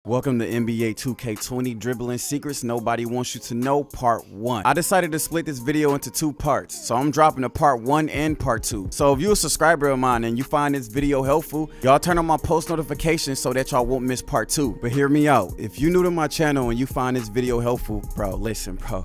Welcome to NBA 2K20 Dribbling Secrets Nobody Wants You to Know Part 1. I decided to split this video into two parts, so I'm dropping a Part 1 and Part 2. So if you're a subscriber of mine and you find this video helpful, y'all turn on my post notifications so that y'all won't miss Part 2. But hear me out. If you're new to my channel and you find this video helpful, bro, listen, bro.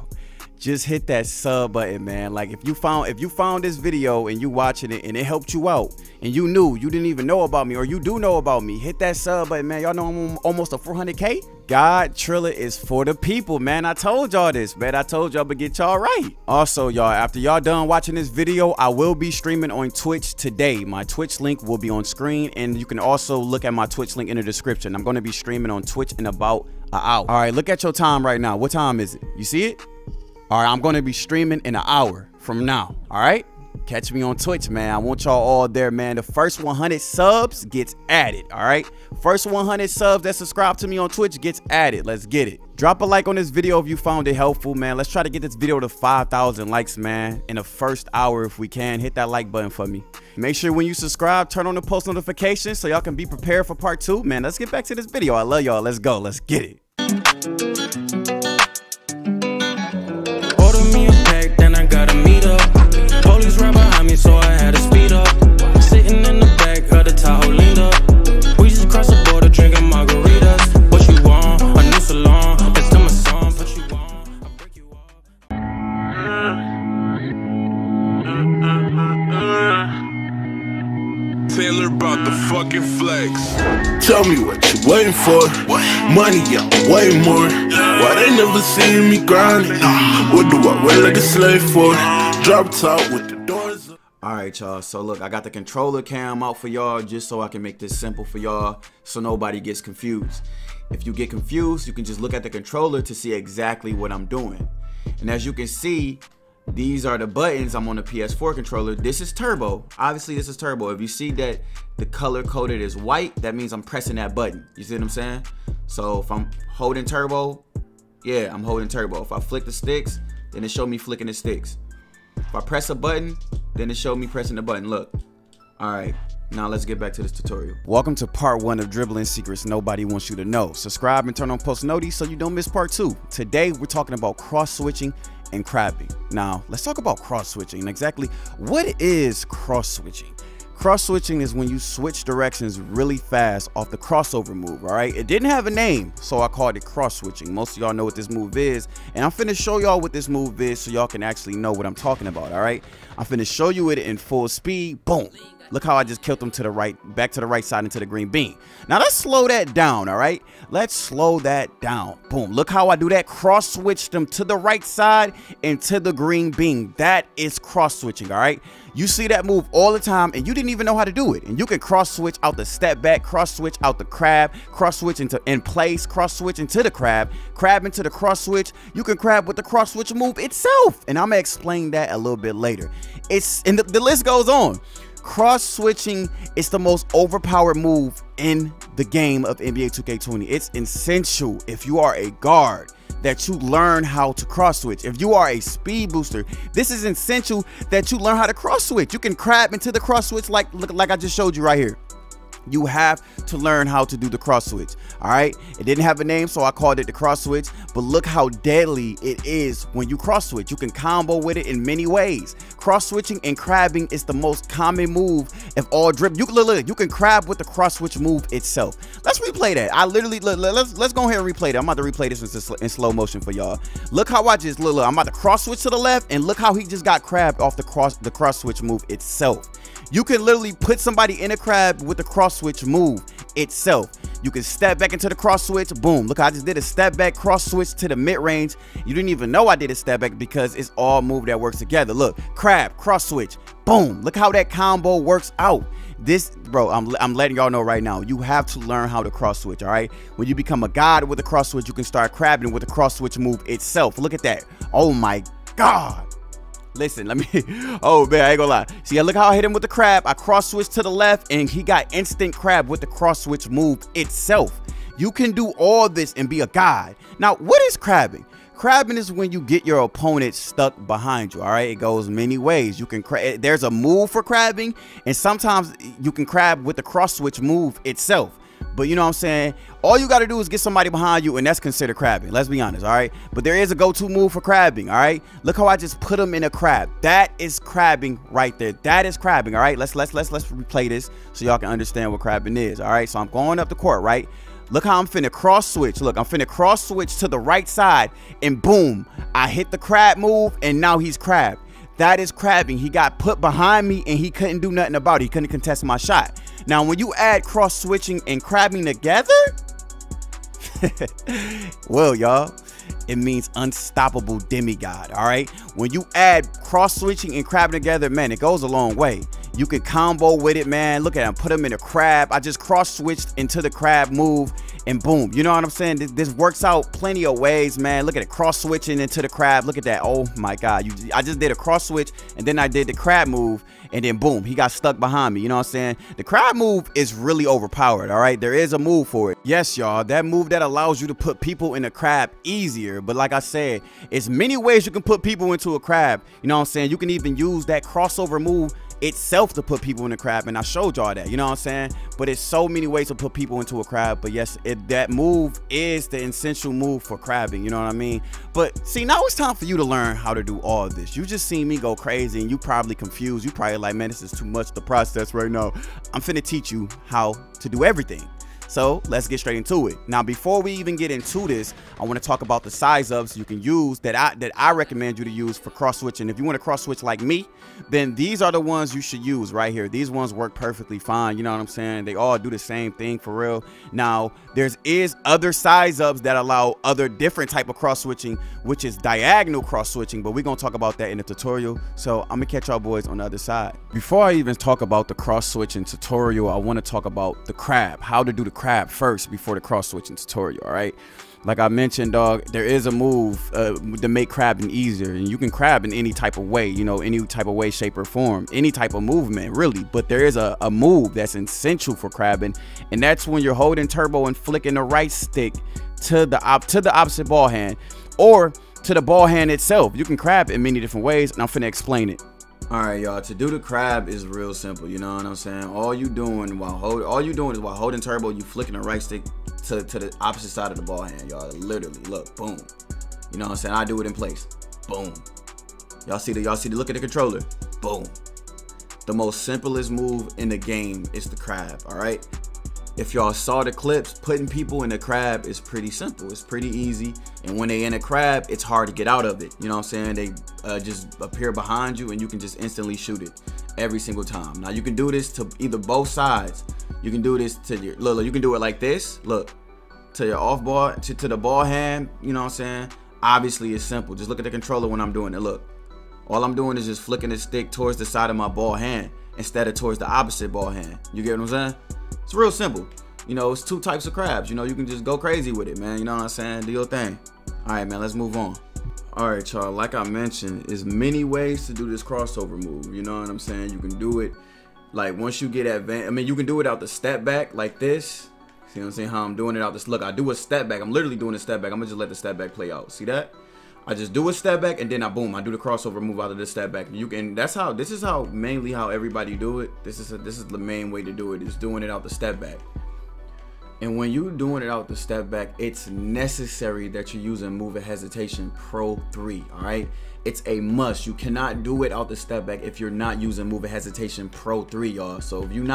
Just hit that sub button, man. Like if you found this video and you watching it and it helped you out and you didn't even know about me, or you do know about me, hit that sub button, man. Y'all know I'm almost a 400K. Gawd Triller is for the people, man. I told y'all this, man. I told y'all to get y'all right. Also, y'all, after y'all done watching this video, I will be streaming on Twitch today. My Twitch link will be on screen, and you can also look at my Twitch link in the description. I'm going to be streaming on Twitch in about an hour. All right, look at your time right now. What time is it? You see it? All right, I'm going to be streaming in an hour from now. All right, catch me on Twitch, man. I want y'all all there, man. The first 100 subs gets added. All right, first 100 subs that subscribe to me on Twitch gets added. Let's get it. Drop a like on this video if you found it helpful, man. Let's try to get this video to 5,000 likes, man, in the first hour if we can. Hit that like button for me. Make sure when you subscribe, turn on the post notifications so y'all can be prepared for Part 2, man. Let's get back to this video. I love y'all. Let's go. Let's get it. Me a pack, then I gotta meet up. Police right behind me, so I had to speed up. Sitting in the back of the Tahoe, leaned up. We just crossed the border, drinking margaritas. What you want? A new salon. It's to my song. What you want? I'll break you off. Taylor about the fucking flex. Tell me what you waiting for. Money, yeah, way more. Why they never seen me grinding? What do I wait like a slave for? Drop top with the doors up. Alright, y'all, so look, I got the controller cam out for y'all just so I can make this simple for y'all so nobody gets confused. If you get confused, you can just look at the controller to see exactly what I'm doing. And as you can see, these are the buttons. I'm on the PS4 controller. This is turbo. Obviously, this is turbo. If you see that the color coded is white, that means I'm pressing that button. You see what I'm saying? So if I'm holding turbo, yeah, I'm holding turbo. If I flick the sticks, then it show me flicking the sticks. If I press a button, then it show me pressing the button. Look. All right. Now let's get back to this tutorial. Welcome to Part 1 of Dribbling Secrets Nobody Wants You to Know. Subscribe and turn on post notifications so you don't miss Part 2. Today, we're talking about cross-switching and crabbing. Now, let's talk about cross-switching and exactly what is cross-switching. Cross-switching is when you switch directions really fast off the crossover move, all right? It didn't have a name, so I called it cross-switching. Most of y'all know what this move is, and I'm finna show y'all what this move is so y'all can actually know what I'm talking about, all right? I'm finna show you it in full speed. Boom. Look how I just killed him to the right, back to the right side into the green bean. Now let's slow that down, all right? Let's slow that down. Boom. Look how I do that. Cross switch them to the right side into the green bean. That is cross switching, all right? You see that move all the time and you didn't even know how to do it. And you can cross switch out the step back, cross switch out the crab, cross switch into in place, cross switch into the crab into the cross switch. You can crab with the cross switch move itself. And I'm gonna explain that a little bit later. And the list goes on. Cross switching is the most overpowered move in the game of NBA 2K20. It's essential if you are a guard that you learn how to cross switch. If you are a speed booster, this is essential that you learn how to cross switch. You can crab into the cross switch like I just showed you right here. You have to learn how to do the cross switch. All right, it didn't have a name, so I called it the cross switch, but look how deadly it is when you cross switch. You can combo with it in many ways. Cross switching and crabbing is the most common move of all dribble. You can crab with the cross switch move itself. Let's replay that. I literally let's go ahead and replay that. I'm about to replay this in slow motion for y'all. Look how I just look. I'm about to cross switch to the left, and look how he just got crabbed off the cross switch move itself. You can literally put somebody in a crab with the cross switch move itself. You can step back into the cross switch. Boom. Look, I just did a step back cross switch to the mid range. You didn't even know I did a step back because it's all move that works together. Look, crab, cross switch. Boom. Look how that combo works out. This, bro, I'm letting y'all know right now, you have to learn how to cross switch, all right? When you become a god with a cross switch, you can start crabbing with the cross switch move itself. Look at that. Oh my God. Listen, let me, oh man, I ain't gonna lie. See, look how I hit him with the crab. I cross switched to the left and he got instant crab with the cross switch move itself. You can do all this and be a god. Now, what is crabbing? Crabbing is when you get your opponent stuck behind you, all right? It goes many ways. You can there's a move for crabbing, and sometimes you can crab with the cross switch move itself. But you know what I'm saying? All you got to do is get somebody behind you, and that's considered crabbing. Let's be honest, all right? But there is a go-to move for crabbing, all right? Look how I just put him in a crab. That is crabbing right there. That is crabbing, all right? Let's replay this so y'all can understand what crabbing is, all right? So I'm going up the court, right? Look how I'm finna cross switch. Look, I'm finna cross switch to the right side, and boom, I hit the crab move, and now he's crabbed. That is crabbing. He got put behind me, and he couldn't do nothing about it. He couldn't contest my shot. Now, when you add cross switching and crabbing together, well, y'all, it means unstoppable demigod, all right? When you add cross switching and crabbing together, man, it goes a long way. You can combo with it, man. Look at him, put him in a crab. I just cross switched into the crab move, and boom. You know what I'm saying? This works out plenty of ways, man. Look at it, cross switching into the crab. Look at that. Oh my God. I just did a cross switch, and then I did the crab move, and then boom, he got stuck behind me. You know what I'm saying? The crab move is really overpowered, all right? There is a move for it. Yes, y'all, that move that allows you to put people in a crab easier. But like I said, it's many ways you can put people into a crab. You know what I'm saying? You can even use that crossover move itself to put people in a crab, and I showed y'all that, you know what I'm saying? But it's so many ways to put people into a crab. But yes, that move is the essential move for crabbing, you know what I mean? But see, now it's time for you to learn how to do all of this. You just seen me go crazy, and you probably confused. You probably like, man, this is too much to process right now. I'm finna teach you how to do everything. So let's get straight into it. Now, before we even get into this, I want to talk about the size ups you can use that I recommend you to use for cross switching. If you want to cross switch like me, then these are the ones you should use right here. These ones work perfectly fine. You know what I'm saying? They all do the same thing for real. Now, is other size ups that allow other different type of cross switching, which is diagonal cross switching, but we're going to talk about that in the tutorial. So I'm gonna catch y'all boys on the other side. Before I even talk about the cross switching tutorial, I want to talk about the crab, how to do the crab first before the cross switching tutorial. All right, like I mentioned, dog, there is a move to make crabbing easier, and you can crab in any type of way, you know, any type of way, shape, or form, any type of movement really. But there is a move that's essential for crabbing, and that's when you're holding turbo and flicking the right stick to the opposite ball hand or to the ball hand itself. You can crab in many different ways, and I'm finna explain it. All right, y'all, to do the crab is real simple, you know what I'm saying? All you doing is while holding turbo, you flicking the right stick to the opposite side of the ball hand, y'all. Literally, look, boom. You know what I'm saying? I do it in place. Boom. Y'all see the look at the controller. Boom. The most simplest move in the game is the crab, all right? If y'all saw the clips, putting people in a crab is pretty simple. It's pretty easy. And when they in a crab, it's hard to get out of it. You know what I'm saying? They just appear behind you, and you can just instantly shoot it every single time. Now, you can do this to either both sides. You can do this to your, look, you can do it like this. Look, to your off ball, to the ball hand. You know what I'm saying? Obviously, it's simple. Just look at the controller when I'm doing it. Look, all I'm doing is just flicking the stick towards the side of my ball hand instead of towards the opposite ball hand. You get what I'm saying? It's real simple. You know, it's two types of crabs. You know, you can just go crazy with it, man. You know what I'm saying? Do your thing. All right, man, let's move on. All right, y'all, like I mentioned, there's many ways to do this crossover move. You know what I'm saying? You can do it, like, once you get advanced. I mean, you can do it out the step back like this. See what I'm saying? How I'm doing it out this. Look, I do a step back. I'm literally doing a step back. I'm going to just let the step back play out. See that? I just do a step back, and then I do the crossover move out of the step back. You can, this is mainly how everybody do it. This is the main way to do it, is doing it out the step back. And when you're doing it out the step back, it's necessary that you're using Move of Hesitation Pro 3, all right? It's a must. You cannot do it out the step back if you're not using Move of Hesitation Pro 3, y'all. So if you're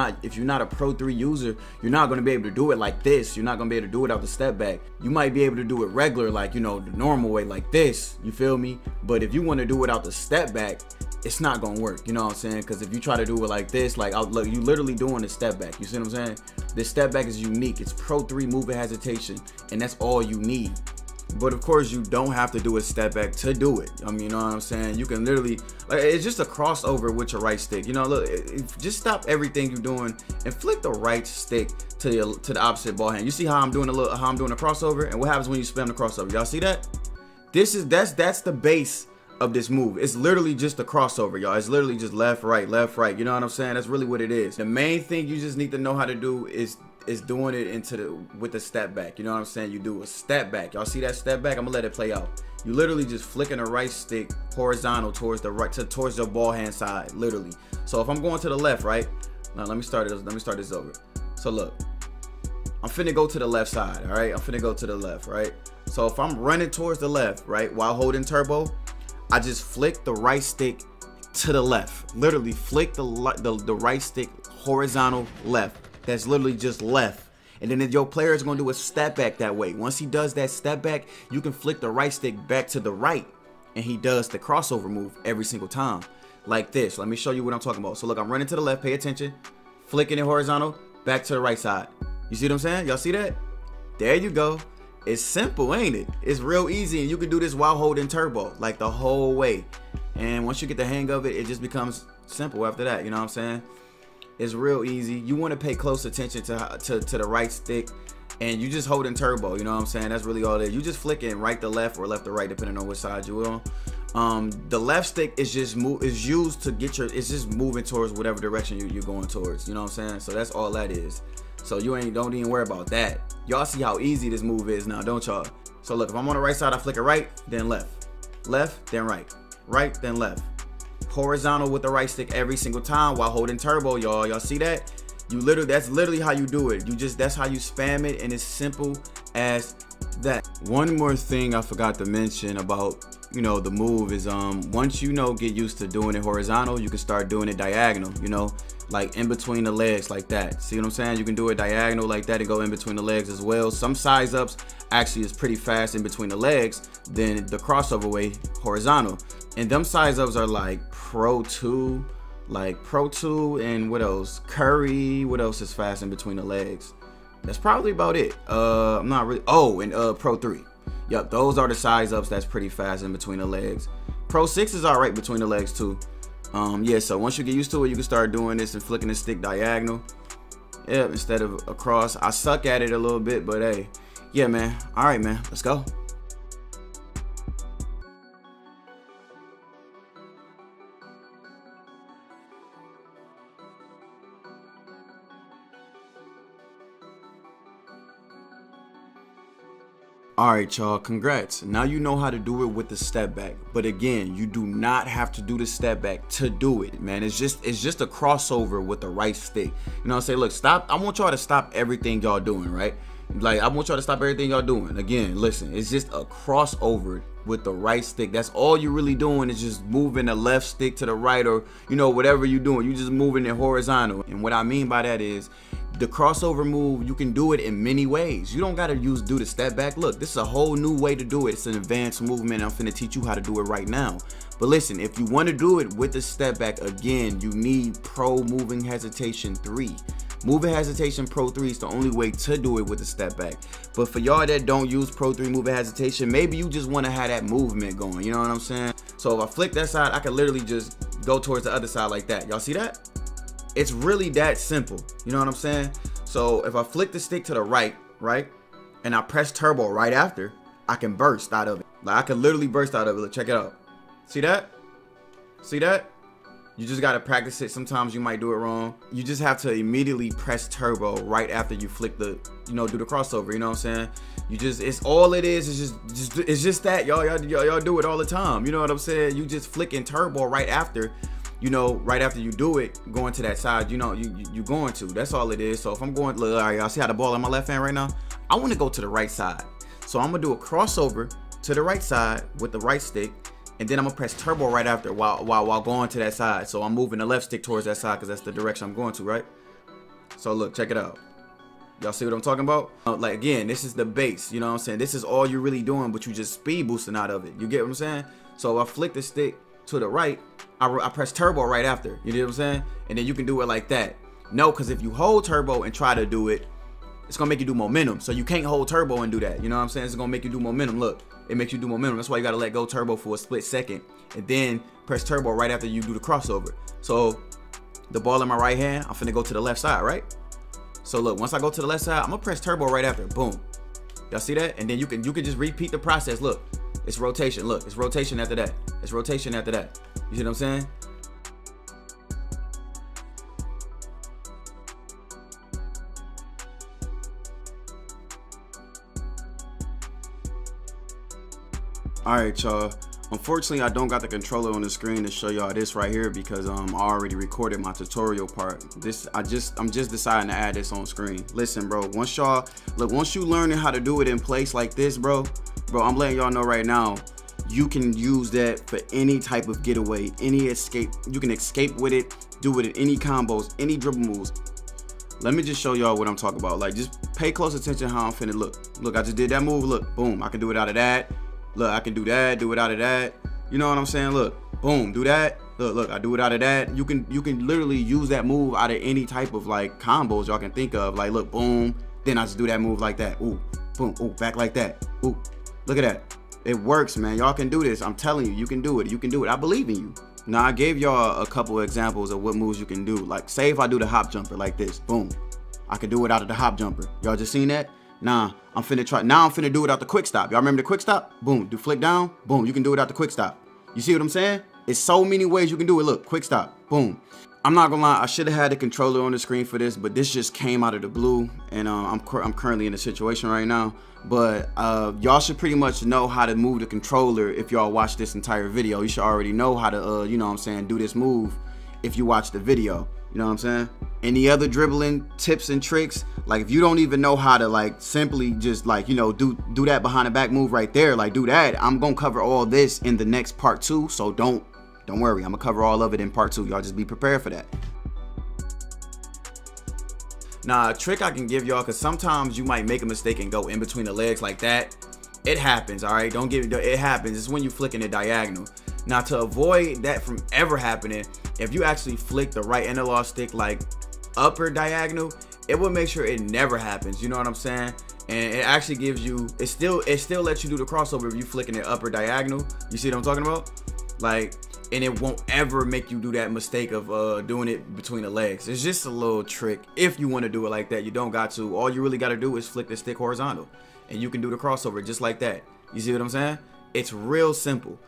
not a Pro 3 user, you're not going to be able to do it like this. You're not going to be able to do it out the step back. You might be able to do it regular, like, you know, the normal way like this, you feel me? But if you want to do it out the step back, it's not gonna work, you know what I'm saying? Because if you try to do it like this, like, look, you literally doing a step back. You see what I'm saying? This step back is unique. It's Pro 3 Move of Hesitation, and that's all you need. But of course, you don't have to do a step back to do it. I mean, you know what I'm saying? You can literally, like, it's just a crossover with your right stick. You know, look, just stop everything you're doing and flick the right stick to the opposite ball hand. You see how I'm doing a crossover, and what happens when you spam the crossover? Y'all see that? That's the base of this move. It's literally just a crossover, y'all. It's literally just left, right, left, right. You know what I'm saying? That's really what it is. The main thing you just need to know how to do is doing it with the step back. You know what I'm saying? You do a step back. Y'all see that step back? I'm gonna let it play out. You literally just flicking the right stick horizontal towards the right, towards the ball hand side, literally. So if I'm going to the left, right? Now let me start this over. So look, I'm I'm finna go to the left side, all right? I'm finna go to the left, right? So if I'm running towards the left, right, while holding turbo, I just flick the right stick to the left. Literally flick the right stick horizontal left. That's literally just left. And then your player is gonna do a step back that way. Once he does that step back, you can flick the right stick back to the right, and he does the crossover move every single time. Like this. Let me show you what I'm talking about. So look, I'm running to the left, pay attention. Flicking it horizontal, back to the right side. You see what I'm saying? Y'all see that? There you go. It's simple, ain't it? It's real easy, and you can do this while holding turbo, like the whole way. And once you get the hang of it, it just becomes simple after that, you know what I'm saying? It's real easy. You want to pay close attention to the right stick, and you just holding turbo, you know what I'm saying? That's really all it is. You just flicking right to left or left to right, depending on which side you're on. The left stick is just used to get it's just moving towards whatever direction you're going towards, you know what I'm saying? So that's all that is. So don't even worry about that. Y'all see how easy this move is now, don't y'all? So look, if I'm on the right side, I flick it right, then left. Left, then right. Right, then left. Horizontal with the right stick every single time while holding turbo, y'all. Y'all see that? That's literally how you do it. That's how you spam it, and it's simple as that. One more thing I forgot to mention about, you know, the move is once you get used to doing it horizontal, you can start doing it diagonal, you know, like in between the legs like that. See what I'm saying? You can do it diagonal like that and go in between the legs as well. Some size ups actually is pretty fast in between the legs than the crossover way horizontal. And them size ups are like Pro 2, and what else? Curry. What else is fast in between the legs? That's probably about it. I'm not really. Oh, and Pro 3. Yep, those are the size ups that's pretty fast in between the legs. Pro 6 is all right between the legs too. Yeah, so once you get used to it, you can start doing this and flicking the stick diagonal. Yeah, instead of across. I suck at it a little bit, but hey, yeah, man. All right, man, let's go. Alright, y'all, congrats. Now you know how to do it with the step back. But again, you do not have to do the step back to do it, man. It's just a crossover with the right stick. You know what I'm saying? Look, stop. I want y'all to stop everything y'all doing, right? Like, I want y'all to stop everything y'all doing. Again, listen, it's just a crossover with the right stick. That's all you're really doing, is just moving the left stick to the right, or, you know, whatever you're doing. You just moving it horizontal. And what I mean by that is, the crossover move, you can do it in many ways. You don't gotta do the step back. Look, this is a whole new way to do it. It's an advanced movement. I'm finna teach you how to do it right now. But listen, if you want to do it with the step back, again, you need Pro Moving Hesitation 3. Moving Hesitation Pro 3 is the only way to do it with the step back. But for y'all that don't use Pro 3 Moving Hesitation, maybe you just want to have that movement going. You know what I'm saying? So if I flick that side, I can literally just go towards the other side like that. Y'all see that? It's really that simple. You know what I'm saying? So if I flick the stick to the right, and I press turbo right after, I can burst out of it. Like, I can literally burst out of it. Look, check it out. See that? See that? You just gotta practice it. Sometimes you might do it wrong. You just have to immediately press turbo right after you flick the, do the crossover. You know what I'm saying? It's all it is. It's just that y'all do it all the time. You know what I'm saying? You just flicking turbo right after. Right after you do it, going to that side, you going to. That's all it is. So if I'm going, look, all right, y'all see how the ball in my left hand right now? I want to go to the right side. So I'm going to do a crossover to the right side with the right stick, and then I'm going to press turbo right after while going to that side. So I'm moving the left stick towards that side because that's the direction I'm going to, right? So look, check it out. Y'all see what I'm talking about? Like, again, this is the base, you know what I'm saying? This is all you're really doing, but you just speed boosting out of it. You get what I'm saying? So if I flick the stick to the right, I press turbo right after. You know what I'm saying? And then you can do it like that. No, because if you hold turbo and try to do it, it's gonna make you do momentum. So you can't hold turbo and do that. You know what I'm saying? It's gonna make you do momentum. Look, it makes you do momentum. That's why you gotta let go turbo for a split second, and then press turbo right after you do the crossover. So the ball in my right hand, I'm finna go to the left side, right? So look, once I go to the left side, I'm gonna press turbo right after. Boom. Y'all see that? And then you can just repeat the process. Look, it's rotation. Look, it's rotation after that. It's rotation after that. You see what I'm saying? All right, y'all. Unfortunately, I don't got the controller on the screen to show y'all this right here because I already recorded my tutorial part. I'm just deciding to add this on screen. Listen, bro, once you learning how to do it in place like this, bro, I'm letting y'all know right now, you can use that for any type of getaway, any escape. You can escape with it, do it in any combos, any dribble moves. Let me just show y'all what I'm talking about. Like, just pay close attention how I'm finna look. Look, I just did that move. Look, boom, I can do it out of that. Look, I can do that, do it out of that. You know what I'm saying? Look, boom, do that. Look, I do it out of that. You can literally use that move out of any type of like combos y'all can think of. Like, look, boom, then I just do that move like that. Ooh, boom, ooh, back like that. Ooh, look at that. It works, man. Y'all can do this. I'm telling you, you can do it. You can do it. I believe in you. Now, I gave y'all a couple of examples of what moves you can do. Like, say if I do the hop jumper like this, boom, I can do it out of the hop jumper. Y'all just seen that? Nah, I'm finna try. Now I'm finna do it out the quick stop. Y'all remember the quick stop? Boom, do flick down. Boom, you can do it out the quick stop. You see what I'm saying? It's so many ways you can do it. Look, quick stop. Boom. I'm not gonna lie, I should have had the controller on the screen for this, but this just came out of the blue, and I'm currently in a situation right now. But y'all should pretty much know how to move the controller if y'all watch this entire video. You should already know how to, you know what I'm saying, do this move if you watch the video. You know what I'm saying? Any other dribbling tips and tricks, like if you don't even know how to like simply just like, you know, do that behind the back move right there, like do that, I'm gonna cover all this in the next part 2, so don't worry, I'm gonna cover all of it in part 2. Y'all just be prepared for that. Now, a trick I can give y'all, because sometimes you might make a mistake and go in between the legs like that. It happens, all right? Don't give it, it happens. It's when you flicking it diagonal. Now, to avoid that from ever happening, if you actually flick the right analog stick like upper diagonal, it will make sure it never happens. You know what I'm saying? And it actually gives you, it still lets you do the crossover if you flicking it upper diagonal. You see what I'm talking about? Like, and it won't ever make you do that mistake of doing it between the legs. It's just a little trick. If you want to do it like that, you don't got to. All you really got to do is flick the stick horizontal, and you can do the crossover just like that. You see what I'm saying? It's real simple.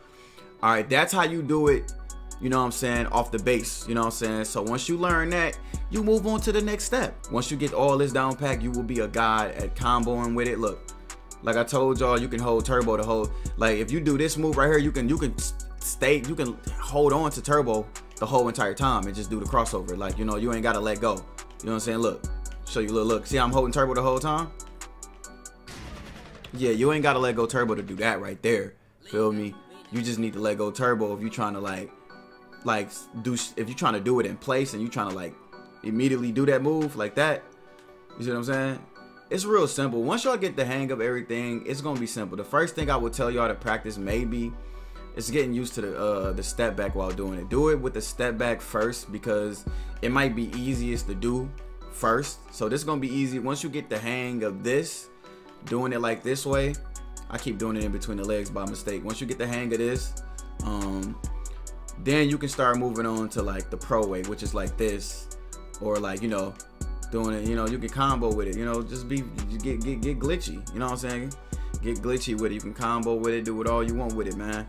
All right, that's how you do it, you know what I'm saying, off the base, you know what I'm saying? So once you learn that, you move on to the next step. Once you get all this down pat, you will be a god at comboing with it. Look, like I told y'all, you can hold turbo to hold. Like if you do this move right here, you can hold on to turbo the whole entire time and just do the crossover. Like, you know, you ain't gotta let go. You know what I'm saying? Look, show you a little look. See how I'm holding turbo the whole time? Yeah, you ain't gotta let go turbo to do that right there. Feel me? You just need to let go turbo if you're trying to if you're trying to do it in place and you're trying to like immediately do that move like that. You see what I'm saying? It's real simple. Once y'all get the hang of everything, it's gonna be simple. The first thing I would tell y'all to practice maybe is getting used to the step back while doing it. Do it with the step back first because it might be easiest to do first. So this is gonna be easy. Once you get the hang of this, doing it like this way, I keep doing it in between the legs by mistake. Once you get the hang of this, then you can start moving on to like the pro way, which is like this, or like, you know, doing it, you know, you can combo with it, you know, just get glitchy, you know what I'm saying? Get glitchy with it. You can combo with it, do it all you want with it, man.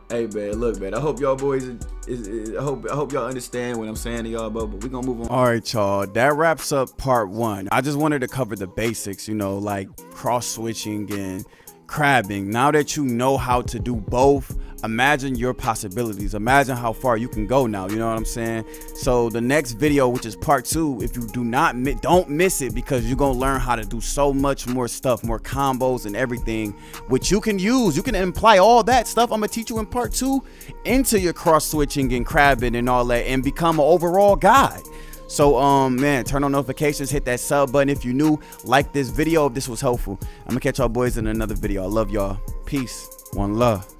Hey man, look man, I hope y'all boys I hope y'all understand what I'm saying to y'all, but we gonna move on. All right, y'all, that wraps up part 1. I just wanted to cover the basics, you know, like cross switching and crabbing. Now that you know how to do both, imagine your possibilities. Imagine how far you can go now, you know what I'm saying? So the next video, which is part 2, if you don't miss it, because you're gonna learn how to do so much more stuff, more combos and everything, which you can use. You can apply all that stuff I'm gonna teach you in part 2 into your cross switching and crabbing and all that, and become an overall guy. So man, turn on notifications, hit that sub button if you new, like this video if this was helpful. I'm gonna catch y'all boys in another video. I love y'all. Peace. One love.